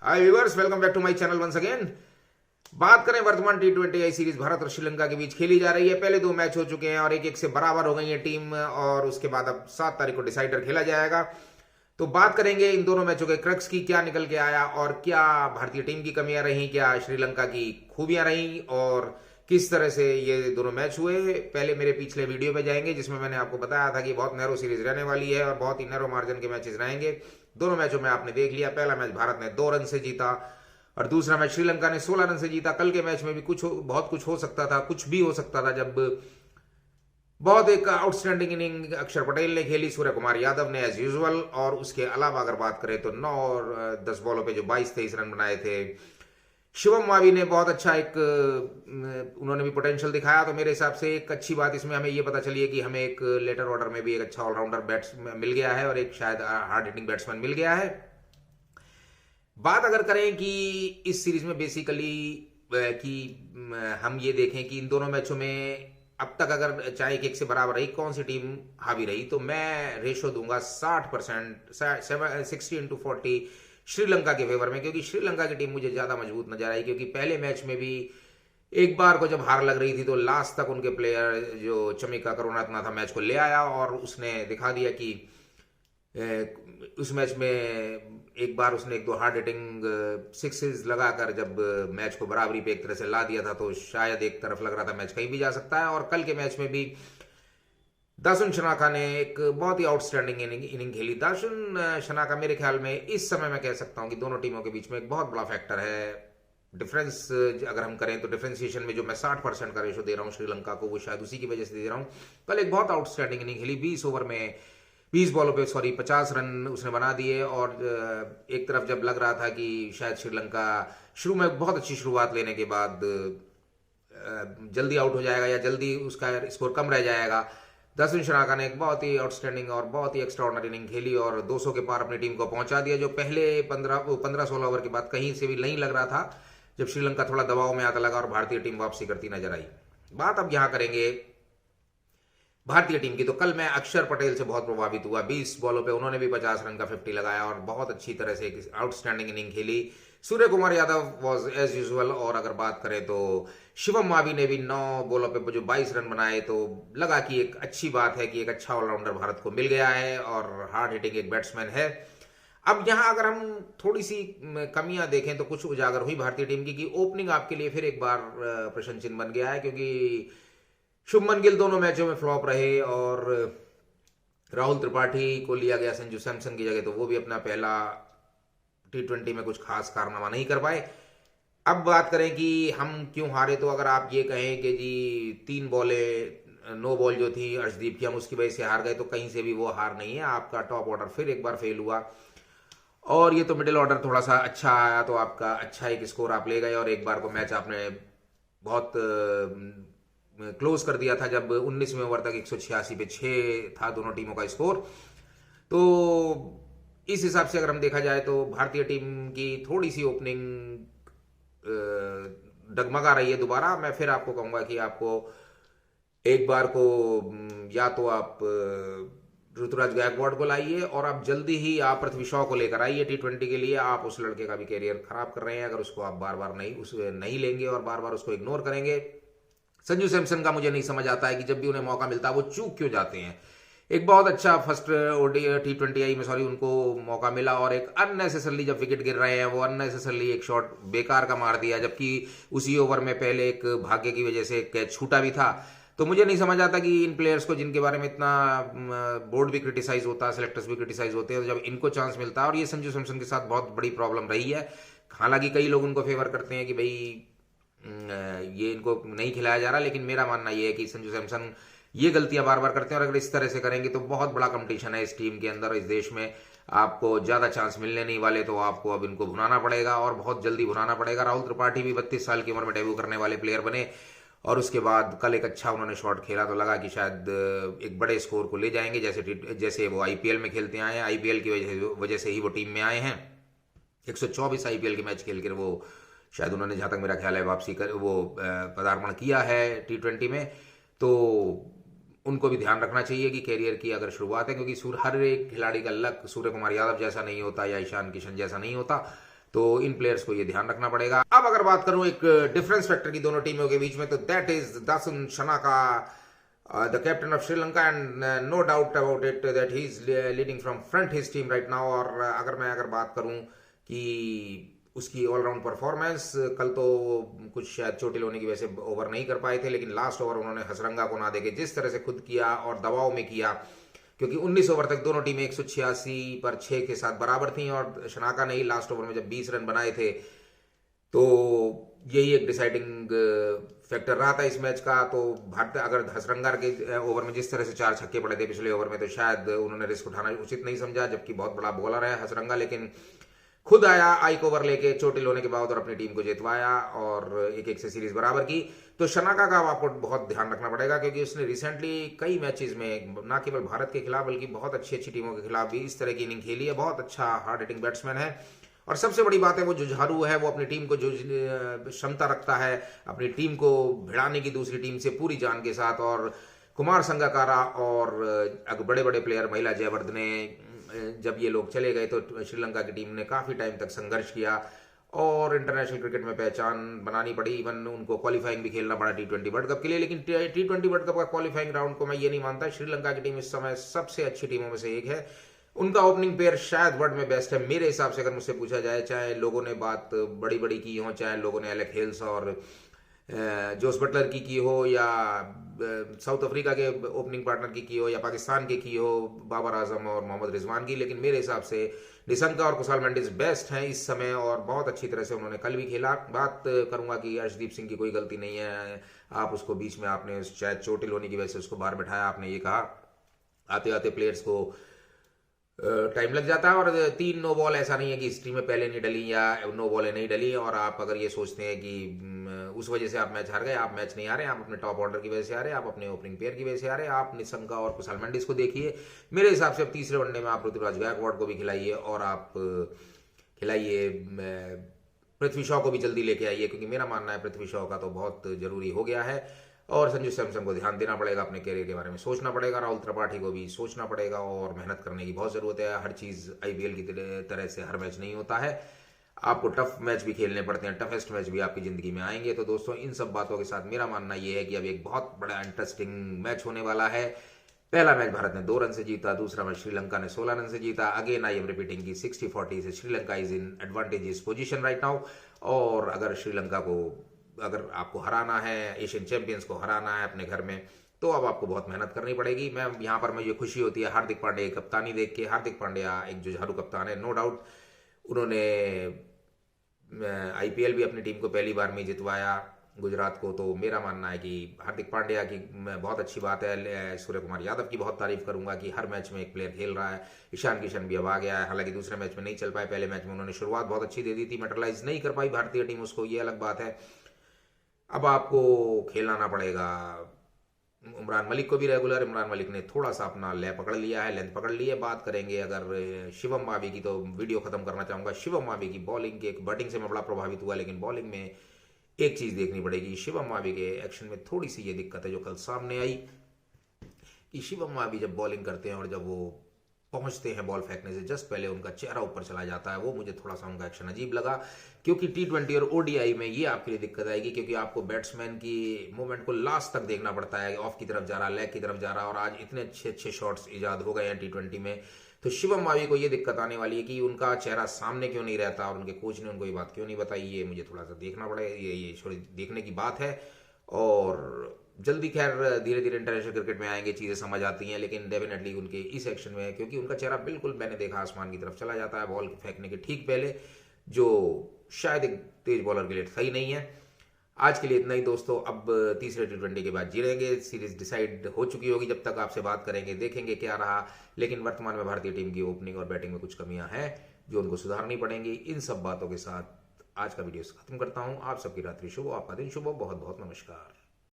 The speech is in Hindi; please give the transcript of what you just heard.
Hi viewers, welcome back to my channel once again. बात करें वर्तमान टी20 आई सीरीज भारत और श्रीलंका के बीच खेली जा रही है। पहले दो मैच हो चुके हैं और एक एक से बराबर हो गई है टीम, और उसके बाद अब 7 तारीख को डिसाइडर खेला जाएगा। तो बात करेंगे इन दोनों मैचों के क्रक्स की, क्या निकल के आया और क्या भारतीय टीम की कमियां रही, क्या श्रीलंका की खूबियां रही और किस तरह से ये दोनों मैच हुए। पहले मेरे पिछले वीडियो में जाएंगे जिसमें मैंने आपको बताया था कि बहुत नैरो सीरीज रहने वाली है और बहुत ही नैरो मार्जिन के मैचेस रहेंगे। दोनों मैचों में आपने देख लिया, पहला मैच भारत ने 2 रन से जीता और दूसरा मैच श्रीलंका ने 16 रन से जीता। कल के मैच में भी बहुत कुछ हो सकता था, कुछ भी हो सकता था, जब बहुत एक आउटस्टैंडिंग इनिंग अक्षर पटेल ने खेली, सूर्य कुमार यादव ने एज यूजुअल, और उसके अलावा अगर बात करें तो 9 और 10 बॉलों पे जो 22-23 रन बनाए थे। शिवम मावी ने बहुत अच्छा उन्होंने भी पोटेंशियल दिखाया। तो मेरे हिसाब से एक अच्छी बात इसमें हमें ये पता चली है कि हमें एक लेटर ऑर्डर में भी एक अच्छा ऑलराउंडर बैट्समैन मिल गया है और एक शायद हार्ड हिटिंग बैट्समैन मिल गया है। बात अगर करें कि इस सीरीज में बेसिकली कि हम ये देखें कि इन दोनों मैचों में अब तक अगर चाहे एक से बराबर रही, कौन सी टीम हावी रही, तो मैं रेशो दूंगा 60%, 60-40 श्रीलंका के फेवर में, क्योंकि श्रीलंका की टीम मुझे ज्यादा मजबूत नजर आई। क्योंकि पहले मैच में भी एक बार को जब हार लग रही थी तो लास्ट तक उनके प्लेयर जो चमिका करुणारत्ने था मैच को ले आया और उसने दिखा दिया कि उस मैच में एक बार उसने 1-2 हार्ड हिटिंग सिक्सेस लगाकर जब मैच को बराबरी पे एक तरह से ला दिया था, तो शायद एक तरफ लग रहा था मैच कहीं भी जा सकता है। और कल के मैच में भी दासुन शनाका ने एक बहुत ही आउटस्टैंडिंग इनिंग खेली। दासुन शनाका मेरे ख्याल में इस समय मैं कह सकता हूं कि दोनों टीमों के बीच में एक बहुत बड़ा फैक्टर है। डिफरेंस अगर हम करें तो डिफरेंशिएशन में जो मैं 60% का रेशो दे रहा हूं श्रीलंका को, वो शायद उसी की वजह से दे रहा हूं। कल एक बहुत आउटस्टैंडिंग इनिंग खेली, 20 ओवर में 20 बॉलों पे 50 रन उसने बना दिए। और एक तरफ जब लग रहा था कि शायद श्रीलंका शुरू में बहुत अच्छी शुरुआत लेने के बाद जल्दी आउट हो जाएगा या जल्दी उसका स्कोर कम रह जाएगा, दासुन शनाका ने एक बहुत ही आउटस्टैंडिंग और बहुत ही एक्स्ट्राऑर्डिनरी इनिंग खेली और 200 के पार अपनी टीम को पहुंचा दिया, जो पहले 15-16 ओवर के बाद कहीं से भी नहीं लग रहा था, जब श्रीलंका थोड़ा दबाव में आता लगा और भारतीय टीम वापसी करती नजर आई। बात अब यहां करेंगे भारतीय टीम की। तो कल मैं अक्षर पटेल से बहुत प्रभावित हुआ। 20 बॉलों पे उन्होंने भी 50 रन का 50 लगाया और बहुत अच्छी तरह से एक आउटस्टैंडिंग इनिंग खेली। Surya Kumar Yadav was as usual. और अगर बात करें तो शिवम मावी ने भी 9 बॉलों पे जो 22 रन बनाए, तो लगा कि एक अच्छी बात है कि एक अच्छा ऑलराउंडर भारत को मिल गया है और हार्ड हिटिंग एक बैट्समैन है। अब यहां अगर हम थोड़ी सी कमियां देखें तो कुछ उजागर हुई भारतीय टीम की कि ओपनिंग आपके लिए फिर एक बार प्रश्न चिन्ह बन गया है, क्योंकि शुभमन गिल दोनों मैचों में फ्लॉप रहे और राहुल त्रिपाठी को लिया गया संजू सैमसन की जगह, तो वो भी अपना पहला टी20 में कुछ खास कारनामा नहीं कर पाए। अब बात करें कि हम क्यों हारे, तो अगर आप ये कहें कि जी 3 बॉलें 9 बॉल जो थी अर्शदीप की, हम उसकी वजह से हार गए, तो कहीं से भी वो हार नहीं है। आपका टॉप ऑर्डर फिर एक बार फेल हुआ और ये तो मिडिल ऑर्डर थोड़ा सा अच्छा आया, तो आपका अच्छा एक स्कोर आप ले गए और एक बार को मैच आपने बहुत क्लोज कर दिया था, जब 19वें ओवर तक 186 पे 6 था दोनों टीमों का स्कोर। तो इस हिसाब से अगर हम देखा जाए तो भारतीय टीम की थोड़ी सी ओपनिंग डगमगा रही है। दोबारा मैं फिर आपको कहूंगा कि आपको एक बार को या तो आप ऋतुराज गायकवाड़ को लाइए और आप जल्दी ही आप पृथ्वी शॉ को लेकर आइए टी20 के लिए। आप उस लड़के का भी कैरियर खराब कर रहे हैं अगर उसको आप बार बार नहीं लेंगे और बार बार उसको इग्नोर करेंगे। संजू सैमसन का मुझे नहीं समझ आता है कि जब भी उन्हें मौका मिलता है वो चूक क्यों जाते हैं। एक बहुत अच्छा फर्स्ट टी20 में उनको मौका मिला और एक अननेसेसरली जब विकेट गिर रहे हैं वो अननेसेसरली एक शॉट बेकार का मार दिया, जबकि उसी ओवर में पहले एक भाग्य की वजह से एक कैच छूटा भी था। तो मुझे नहीं समझ आता कि इन प्लेयर्स को, जिनके बारे में इतना बोर्ड भी क्रिटिसाइज होता है, सेलेक्टर्स भी क्रिटिसाइज होते हैं, तो जब इनको चांस मिलता है, और ये संजू सैमसन के साथ बहुत बड़ी प्रॉब्लम रही है। हालांकि कई लोग उनको फेवर करते हैं कि भाई ये इनको नहीं खिलाया जा रहा, लेकिन मेरा मानना यह है कि संजू सैमसन ये गलतियां बार बार करते हैं और अगर इस तरह से करेंगे तो बहुत बड़ा कंपटीशन है इस टीम के अंदर, इस देश में आपको ज्यादा चांस मिलने नहीं वाले, तो आपको अब इनको भुनाना पड़ेगा और बहुत जल्दी भुनाना पड़ेगा। राहुल त्रिपाठी भी 32 साल की उम्र में डेब्यू करने वाले प्लेयर बने और उसके बाद कल एक अच्छा उन्होंने शॉट खेला, तो लगा कि शायद एक बड़े स्कोर को ले जाएंगे, जैसे वो आईपीएल में खेलते आए हैं। आईपीएल की वजह से ही वो टीम में आए हैं। 124 आईपीएल के मैच खेल कर वो शायद उन्होंने, जहां तक मेरा ख्याल है, वापसी कर वो पदार्पण किया है टी20 में। तो उनको भी ध्यान रखना चाहिए कि कैरियर की अगर शुरुआत है, क्योंकि हर एक खिलाड़ी का लक सूर्य कुमार यादव जैसा नहीं होता या ईशान किशन जैसा नहीं होता। तो इन प्लेयर्स को ये ध्यान रखना पड़ेगा। अब अगर बात करूं एक डिफरेंस फैक्टर की दोनों टीमों के बीच में, तो that is Dasun Shanaka, the captain of Sri Lanka, and no doubt about it that he is leading from front his team right now. और अगर बात करूं कि उसकी ऑलराउंड परफॉर्मेंस, कल तो कुछ शायद चोटिल होने की वजह से ओवर नहीं कर पाए थे, लेकिन लास्ट ओवर उन्होंने हसरंगा को ना देके जिस तरह से खुद किया और दबाव में किया, क्योंकि 19 ओवर तक दोनों टीमें 186 पर 6 के साथ बराबर थी और शनाका ने ही लास्ट ओवर में जब 20 रन बनाए थे, तो यही एक डिसाइडिंग फैक्टर रहा था इस मैच का। तो भारत अगर हसरंगा के ओवर में जिस तरह से 4 छक्के पड़े थे पिछले ओवर में, तो शायद उन्होंने रिस्क उठाना उचित नहीं समझा, जबकि बहुत बड़ा बॉलर है हसरंगा, लेकिन खुद आया आइक ओवर लेके चोटिल होने के बाद और अपनी टीम को जितवाया और 1-1 से सीरीज बराबर की। तो शनाका का आपको बहुत ध्यान रखना पड़ेगा, क्योंकि उसने रिसेंटली कई मैचेस में न केवल भारत के खिलाफ बल्कि बहुत अच्छी टीमों के खिलाफ भी इस तरह की इनिंग खेली है। बहुत अच्छा हार्ड हिटिंग बैट्समैन है और सबसे बड़ी बात है वो जुझारू है, वो अपनी टीम को जो क्षमता रखता है अपनी टीम को भिड़ाने की दूसरी टीम से पूरी जान के साथ। और कुमार संगकारा और बड़े बड़े प्लेयर महिला जयवर्धने, जब ये लोग चले गए तो श्रीलंका की टीम ने काफी टाइम तक संघर्ष किया और इंटरनेशनल क्रिकेट में पहचान बनानी पड़ी। इवन उनको क्वालिफाइंग भी खेलना पड़ा T20 वर्ल्ड कप के लिए, लेकिन T20 वर्ल्ड कप का क्वालिफाइंग राउंड को मैं ये नहीं मानता। श्रीलंका की टीम इस समय सबसे अच्छी टीमों में से एक है। उनका ओपनिंग पेयर शायद वर्ल्ड में बेस्ट है मेरे हिसाब से, अगर मुझसे पूछा जाए। चाहे लोगों ने बात बड़ी बड़ी की हो, चाहे लोगों ने एलेक हेल्स और जोस बटलर की हो, या साउथ अफ्रीका के ओपनिंग पार्टनर की हो, या पाकिस्तान की हो बाबर आजम और मोहम्मद रिजवान की, लेकिन मेरे हिसाब से डिसंका और कुशाल मेंडिस बेस्ट हैं इस समय और बहुत अच्छी तरह से उन्होंने कल भी खेला। बात करूंगा कि अर्शदीप सिंह की कोई गलती नहीं है, आप उसको बीच में आपने शायद चोटिल होने की वजह से उसको बाहर बैठाया, आपने ये कहा आते आते प्लेयर्स को टाइम लग जाता है। और 3 नो बॉल ऐसा नहीं है कि हिस्ट्री में पहले नहीं डली या नो बॉलें नहीं डली, और आप अगर ये सोचते हैं कि उस वजह से आप मैच हार गए, आप मैच नहीं हारे, आप अपने टॉप ऑर्डर की वजह से हारे, आप अपने ओपनिंग पेयर की वजह से हारे। आप निशंका और कुशाल मेंडिस को देखिए, मेरे हिसाब से अब तीसरे वनडे में आप ऋतुराज गायकवाड़ को भी खिलाइए और आप खिलाइए पृथ्वी शॉ को भी जल्दी लेके आइए, क्योंकि मेरा मानना है पृथ्वी शॉ का तो बहुत जरूरी हो गया है। और संजू सैमसन को ध्यान देना पड़ेगा, अपने कैरियर के बारे में सोचना पड़ेगा, राहुल त्रिपाठी को भी सोचना पड़ेगा और मेहनत करने की बहुत जरूरत है। हर चीज IPL की तरह से हर मैच नहीं होता है, आपको टफ मैच भी खेलने पड़ते हैं, टफेस्ट मैच भी आपकी जिंदगी में आएंगे। तो दोस्तों इन सब बातों के साथ मेरा मानना यह है कि अब एक बहुत बड़ा इंटरेस्टिंग मैच होने वाला है। पहला मैच भारत ने 2 रन से जीता, दूसरा मैच श्रीलंका ने 16 रन से जीता। अगेन आई एम रिपीटिंग की 60-40 से Sri Lanka is in advantages position right now. और अगर श्रीलंका को अगर आपको हराना है, एशियन चैंपियंस को हराना है अपने घर में, तो अब आपको बहुत मेहनत करनी पड़ेगी। मैं यहाँ पर मुझे खुशी होती है हार्दिक पांड्या की कप्तानी देख के। हार्दिक पांड्या एक जुझारू कप्तान है, नो डाउट। उन्होंने IPL भी अपनी टीम को पहली बार में जितवाया गुजरात को। तो मेरा मानना है कि हार्दिक पांड्या की बहुत अच्छी बात है। सूर्य कुमार यादव की बहुत तारीफ करूंगा कि हर मैच में एक प्लेयर खेल रहा है। ईशान किशन भी अब आ गया है, हालांकि दूसरे मैच में नहीं चल पाए, पहले मैच में उन्होंने शुरुआत बहुत अच्छी दे दी थी, मेटरलाइज नहीं कर पाई भारतीय टीम उसको, ये अलग बात है। अब आपको खेलाना पड़ेगा उमरान मलिक को भी रेगुलर। इमरान मलिक ने थोड़ा सा अपना ले पकड़ लिया है, लेंथ पकड़ ली है। बात करेंगे अगर शिवम मावी की, तो वीडियो खत्म करना चाहूंगा शिवम मावी की बॉलिंग के। बैटिंग से मैं बड़ा प्रभावित हुआ, लेकिन बॉलिंग में एक चीज देखनी पड़ेगी। शिवम मावी के एक्शन में थोड़ी सी ये दिक्कत है जो कल सामने आई, कि शिवम मावी जब बॉलिंग करते हैं और जब वो पहुंचते हैं बॉल फेंकने से जस्ट पहले उनका चेहरा ऊपर चला जाता है, वो मुझे थोड़ा सा उनका एक्शन अजीब लगा। क्योंकि T20 और ODI में ये आपके लिए दिक्कत आएगी, क्योंकि आपको बैट्समैन की मूवमेंट को लास्ट तक देखना पड़ता है, ऑफ की तरफ जा रहा, लेग की तरफ जा रहा, और आज इतने अच्छे शॉट्स इजाद हो गए हैं T20 में। तो शिवम मावी को ये दिक्कत आने वाली है कि उनका चेहरा सामने क्यों नहीं रहता और उनके कोच ने उनको ये बात क्यों नहीं बताई, ये मुझे थोड़ा सा देखना पड़ेगा, ये थोड़ी देखने की बात है। और जल्दी खैर धीरे धीरे इंटरनेशनल क्रिकेट में आएंगे, चीजें समझ आती हैं, लेकिन डेफिनेटली उनके इस एक्शन में, क्योंकि उनका चेहरा बिल्कुल मैंने देखा आसमान की तरफ चला जाता है बॉल फेंकने के ठीक पहले, जो शायद एक तेज बॉलर के लिए सही नहीं है। आज के लिए इतना ही दोस्तों। अब तीसरे T20 के बाद जीतेंगे, सीरीज डिसाइड हो चुकी होगी जब तक आपसे बात करेंगे, देखेंगे क्या रहा। लेकिन वर्तमान में भारतीय टीम की ओपनिंग और बैटिंग में कुछ कमियां हैं जो उनको सुधारनी पड़ेंगी। इन सब बातों के साथ आज का वीडियो खत्म करता हूं। आप सबकी रात्रि शुभ, आपका दिन शुभ हो। बहुत बहुत नमस्कार।